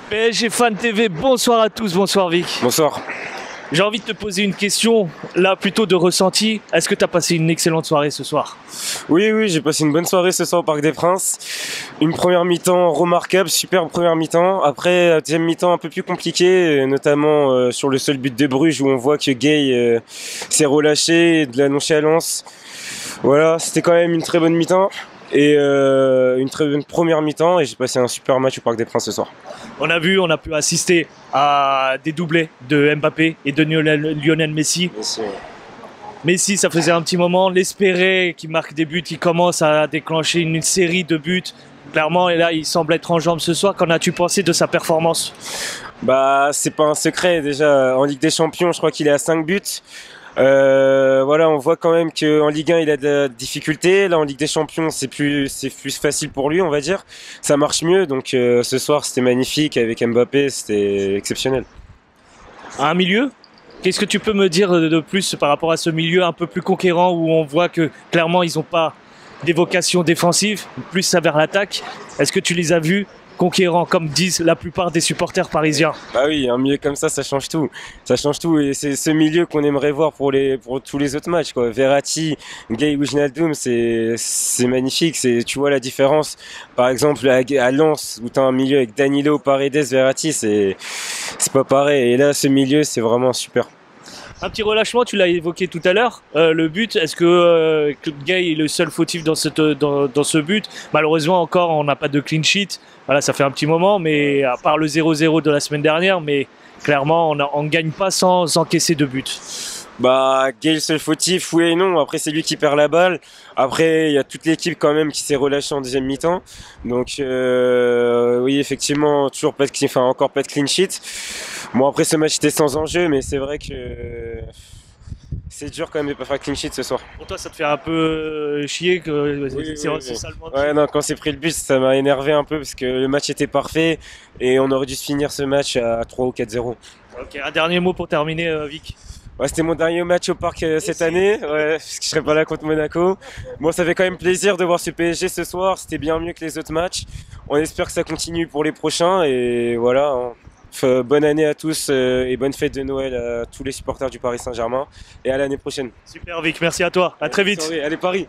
PSG Fan TV, bonsoir à tous, bonsoir Vic. Bonsoir. J'ai envie de te poser une question, là plutôt de ressenti. Est-ce que tu as passé une excellente soirée ce soir? Oui, j'ai passé une bonne soirée ce soir au Parc des Princes. Une première mi-temps remarquable, superbe première mi-temps. Après, deuxième mi-temps un peu plus compliqué, notamment sur le seul but de Bruges où on voit que Gay s'est relâché, de la nonchalance. Voilà, c'était quand même une très bonne mi-temps. Et une très bonne première mi-temps et j'ai passé un super match au Parc des Princes ce soir. On a pu assister à des doublés de Mbappé et de Lionel Messi. Messi, ça faisait un petit moment, l'espérer qu'il marque des buts, il commence à déclencher une série de buts. Clairement, et là, il semble être en jambes ce soir. Qu'en as-tu pensé de sa performance? Bah, c'est pas un secret déjà. En Ligue des Champions, je crois qu'il est à 5 buts. Voilà, on voit quand même qu'en Ligue 1 il a de la difficulté. Là en Ligue des Champions c'est plus facile pour lui, on va dire. Ça marche mieux, donc ce soir c'était magnifique avec Mbappé, c'était exceptionnel. Un milieu, qu'est-ce que tu peux me dire de plus par rapport à ce milieu un peu plus conquérant où on voit que clairement ils n'ont pas des vocations défensives, plus ça vers l'attaque? Est-ce que tu les as vus conquérant, comme disent la plupart des supporters parisiens? Bah oui, un milieu comme ça change tout. Ça change tout et c'est ce milieu qu'on aimerait voir pour tous les autres matchs, quoi. Verratti, Gay Wijnaldum, c'est magnifique. Tu vois la différence. Par exemple, à Lens, où t'as un milieu avec Danilo, Paredes, Verratti, c'est pas pareil. Et là, ce milieu, c'est vraiment super. Un petit relâchement, tu l'as évoqué tout à l'heure. Le but, est-ce que Gay est le seul fautif dans ce but? Malheureusement, encore, on n'a pas de clean sheet. Voilà, ça fait un petit moment, mais à part le 0-0 de la semaine dernière, mais clairement, on ne gagne pas sans encaisser de buts. Bah, Gay le seul fautif, oui et non. Après, c'est lui qui perd la balle. Après, il y a toute l'équipe quand même qui s'est relâchée en deuxième mi-temps. Donc, oui, effectivement, encore pas de clean sheet. Bon, après, ce match était sans enjeu, mais c'est vrai que c'est dur quand même de pas faire clean sheet ce soir. Pour toi, ça te fait un peu chier que Oui. salement. Ouais, non, quand c'est pris le but, ça m'a énervé un peu parce que le match était parfait et on aurait dû se finir ce match à 3 ou 4-0. Ok, un dernier mot pour terminer, Vic. Ouais, c'était mon dernier match au parc cette année, ouais, parce que je serais pas là contre Monaco. Bon, ça fait quand même plaisir de voir ce PSG ce soir, c'était bien mieux que les autres matchs. On espère que ça continue pour les prochains et voilà. Bonne année à tous et bonne fête de Noël à tous les supporters du Paris Saint-Germain et à l'année prochaine. Super Vic, merci à toi, à très vite. Allez Paris.